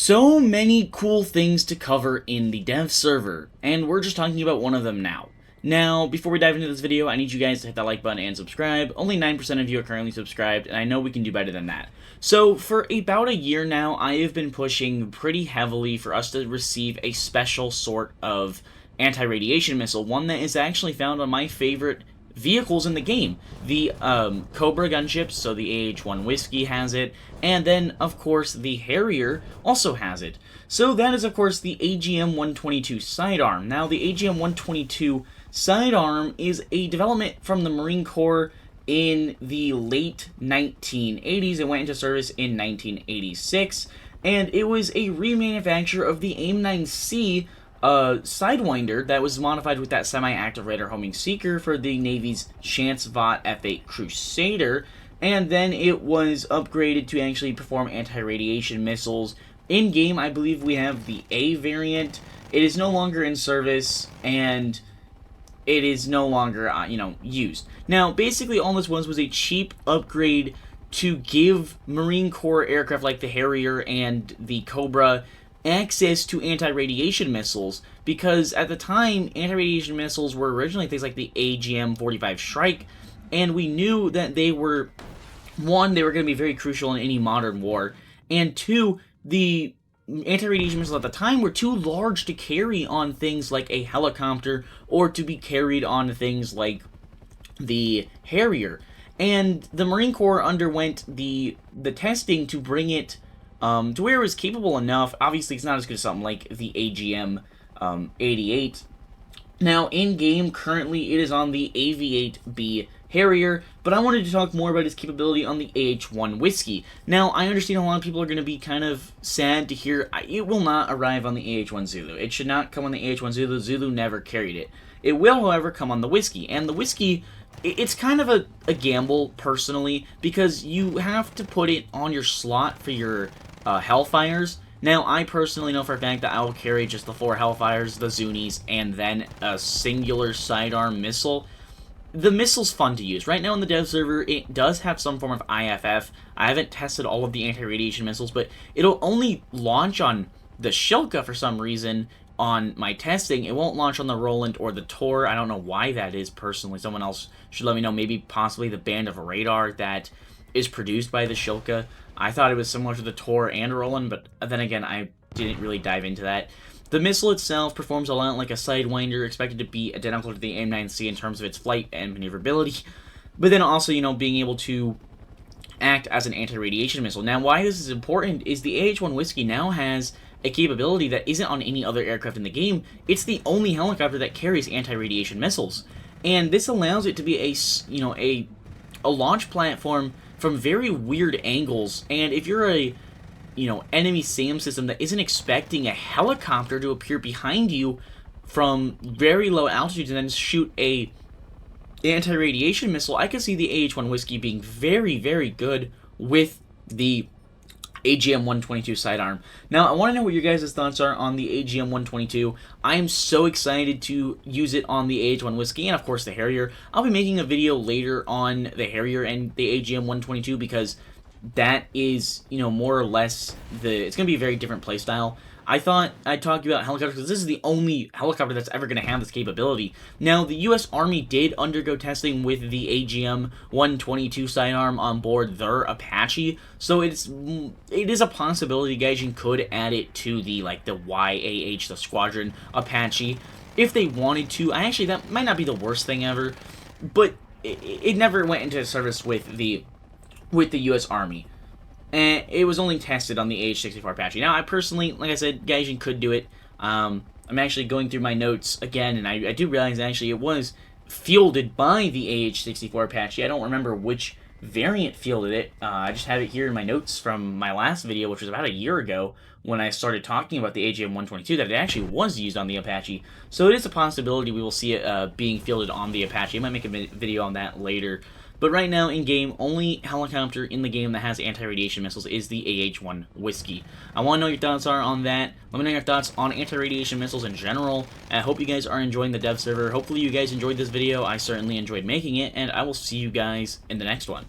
So many cool things to cover in the dev server, and we're just talking about one of them now. Now, before we dive into this video, I need you guys to hit that like button and subscribe. Only 9% of you are currently subscribed, and I know we can do better than that. So, for about a year now, I have been pushing pretty heavily for us to receive a special sort of anti-radiation missile, one that is actually found on my favorite vehicles in the game. The Cobra gunships, so the AH-1 Whiskey has it, and then, of course, the Harrier also has it. So that is, of course, the AGM-122 sidearm. Now, the AGM-122 sidearm is a development from the Marine Corps in the late 1980s. It went into service in 1986, and it was a remanufacture of the AIM-9C Sidewinder that was modified with that semi-active radar homing seeker for the Navy's Chance-Vought F-8 Crusader, and then it was upgraded to actually perform anti-radiation missiles. In-game, I believe we have the A variant. It is no longer in service, and it is no longer, used. Now, basically, all this was a cheap upgrade to give Marine Corps aircraft like the Harrier and the Cobra access to anti-radiation missiles, because at the time, anti-radiation missiles were originally things like the AGM-45 Shrike, and we knew that they were, one, they were going to be very crucial in any modern war, and two, the anti-radiation missiles at the time were too large to carry on things like a helicopter, or to be carried on things like the Harrier. And the Marine Corps underwent the testing to bring it to where it was capable enough. Obviously, it's not as good as something like the AGM-88. Now, in-game, currently, it is on the AV-8B Harrier, but I wanted to talk more about its capability on the AH-1 Whiskey. Now, I understand a lot of people are going to be kind of sad to hear it will not arrive on the AH-1 Zulu. It should not come on the AH-1 Zulu. Zulu never carried it. It will, however, come on the Whiskey, and the Whiskey, it's kind of a gamble, personally, because you have to put it on your slot for your Hellfires. Now, I personally know for a fact that I will carry just the 4 Hellfires, the Zunis, and then a singular sidearm missile. The missile's fun to use. Right now in the dev server, it does have some form of IFF. I haven't tested all of the anti-radiation missiles, but it'll only launch on the Shilka for some reason on my testing. It won't launch on the Roland or the Tor. I don't know why that is, personally. Someone else should let me know. Maybe possibly the band of radar that is produced by the Shilka. I thought it was similar to the Tor and Roland, but then again, I didn't really dive into that. The missile itself performs a lot like a Sidewinder, expected to be identical to the AIM-9C in terms of its flight and maneuverability, but then also, being able to act as an anti-radiation missile. Now, why this is important is the AH-1 Whiskey now has a capability that isn't on any other aircraft in the game. It's the only helicopter that carries anti-radiation missiles, and this allows it to be a launch platform from very weird angles. And if you're a enemy SAM system that isn't expecting a helicopter to appear behind you from very low altitudes and then shoot a anti-radiation missile, I could see the AH-1 Whiskey being very, very good with the AGM-122 sidearm. Now, I want to know what your guys' thoughts are on the AGM-122. I am so excited to use it on the AH-1 Whiskey and, of course, the Harrier. I'll be making a video later on the Harrier and the AGM-122 because that is, more or less it's going to be a very different playstyle. I thought I'd talk about helicopters because this is the only helicopter that's ever going to have this capability. Now, the U.S. Army did undergo testing with the AGM-122 sidearm on board their Apache, so it is a possibility Gaijin could add it to the YAH, the Squadron Apache, if they wanted to. That might not be the worst thing ever, but it never went into service with the U.S. Army. And it was only tested on the AH-64 Apache. Now, I personally, like I said, Gaijin could do it. I'm actually going through my notes again, and I do realize, actually, it was fielded by the AH-64 Apache. I don't remember which variant fielded it. I just have it here in my notes from my last video, which was about a year ago, when I started talking about the AGM-122, that it actually was used on the Apache. So it is a possibility we will see it being fielded on the Apache. I might make a video on that later. But right now, in-game, only helicopter in the game that has anti-radiation missiles is the AH-1 Whiskey. I want to know your thoughts are on that. Let me know your thoughts on anti-radiation missiles in general. I hope you guys are enjoying the dev server. Hopefully you guys enjoyed this video. I certainly enjoyed making it, and I will see you guys in the next one.